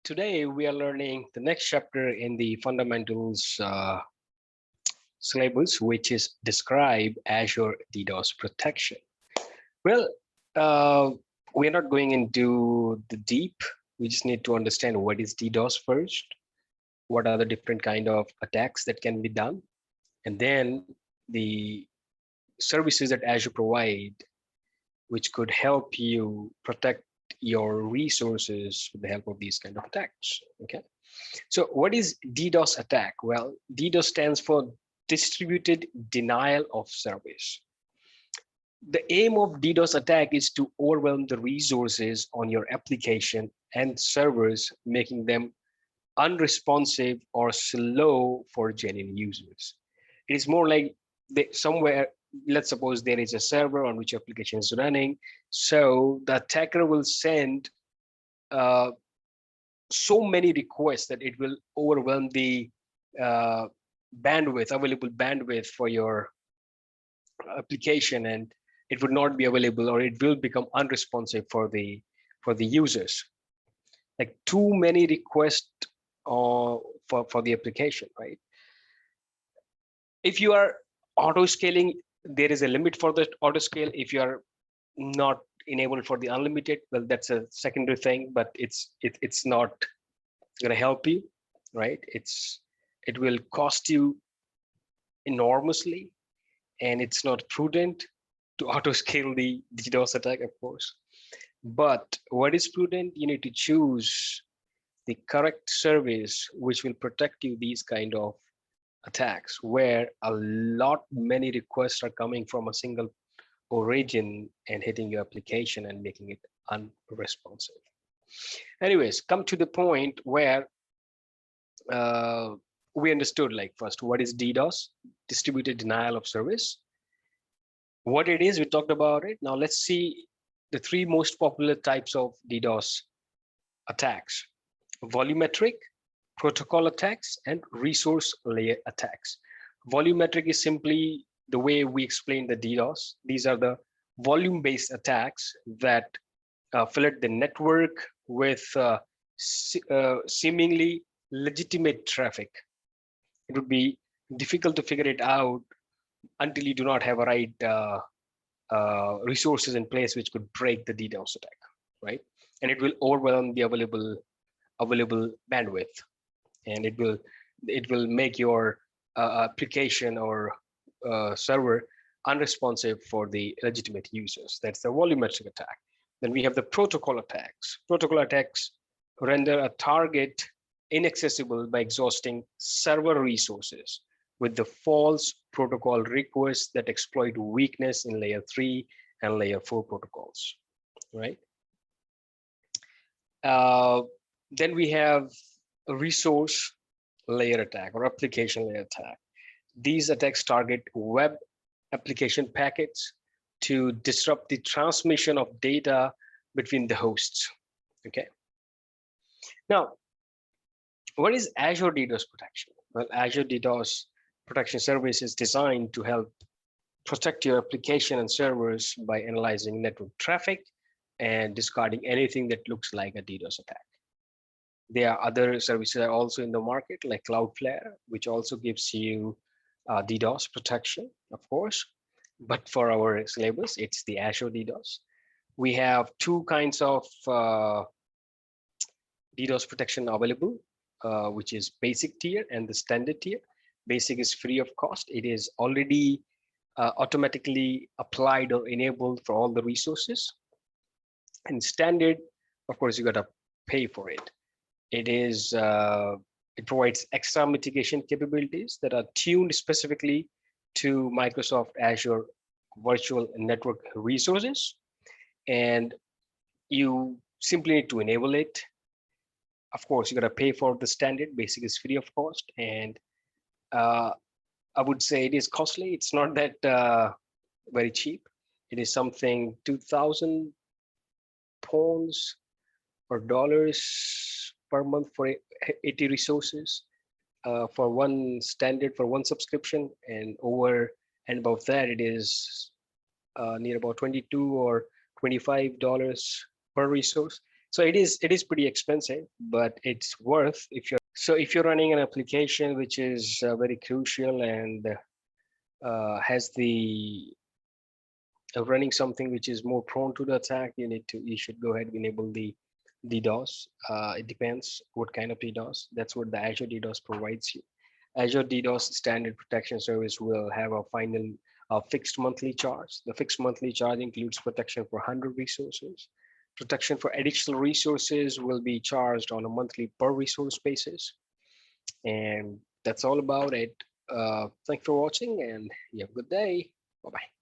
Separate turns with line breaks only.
Today, we are learning the next chapter in the fundamentals syllabus, which is describe Azure DDoS protection. Well, we're not going into the deep. We just need to understand what is DDoS first, what are the different kind of attacks that can be done, and then the services that Azure provide, which could help you protect your resources with the help of these kind of attacks. Okay, so what is DDoS attack? Well, DDoS stands for distributed denial of service. The aim of DDoS attack is to overwhelm the resources on your application and servers, making them unresponsive or slow for genuine users. It is more like somewhere, let's suppose there is a server on which application is running. So the attacker will send so many requests that it will overwhelm the available bandwidth for your application, and it would not be available, or it will become unresponsive for the users. Like too many requests for the application, right? If you are auto scaling, there is a limit for the auto scale. If you are not enabled for the unlimited, well, that's a secondary thing, but it's not going to help you, right? It will cost you enormously, and it's not prudent to auto scale the DDoS attack, of course. But what is prudent? You need to choose the correct service which will protect you these kind of attacks, where many requests are coming from a single origin and hitting your application and making it unresponsive. Anyways, come to the point where we understood, like, first, what is DDoS, distributed denial of service. What it is, we talked about it. Now let's see the three most popular types of DDoS attacks: volumetric, protocol attacks, and resource layer attacks. Volumetric is simply the way we explain the DDoS. These are the volume-based attacks that flood the network with seemingly legitimate traffic. It would be difficult to figure it out until you do not have a right resources in place which could break the DDoS attack, right? And it will overwhelm the available bandwidth, and it will make your application or server unresponsive for the legitimate users. That's the volumetric attack. Then we have the protocol attacks. Protocol attacks render a target inaccessible by exhausting server resources with the false protocol requests that exploit weakness in layer 3 and layer 4 protocols, right? Then we have a resource layer attack or application layer attack. These attacks target web application packets to disrupt the transmission of data between the hosts. Okay. Now, what is Azure DDoS protection? Well, Azure DDoS protection service is designed to help protect your application and servers by analyzing network traffic and discarding anything that looks like a DDoS attack. There are other services that are also in the market, like Cloudflare, which also gives you DDoS protection, of course. But for our syllabus, it's the Azure DDoS. We have two kinds of DDoS protection available, which is basic tier and the standard tier. Basic is free of cost. It is already automatically applied or enabled for all the resources. And standard, of course, you got to pay for it. It provides extra mitigation capabilities that are tuned specifically to Microsoft Azure virtual network resources, and you simply need to enable it. Of course, you got to pay for the standard. Basic is free of cost, and I would say it is costly. It's not that very cheap. It is something 2,000 pounds or dollars per month for 80 resources for one standard, for one subscription, and over and above that, it is near about $22 or $25 per resource. So it is pretty expensive, but it's worth if you're running an application which is very crucial and has the running something which is more prone to the attack, you should go ahead and enable the DDoS. It depends what kind of DDoS. That's what the Azure DDoS provides you. Azure DDoS standard protection service will have a final fixed monthly charge. The fixed monthly charge includes protection for 100 resources. Protection for additional resources will be charged on a monthly per resource basis. And that's all about it. Thanks for watching and you have a good day. Bye-bye.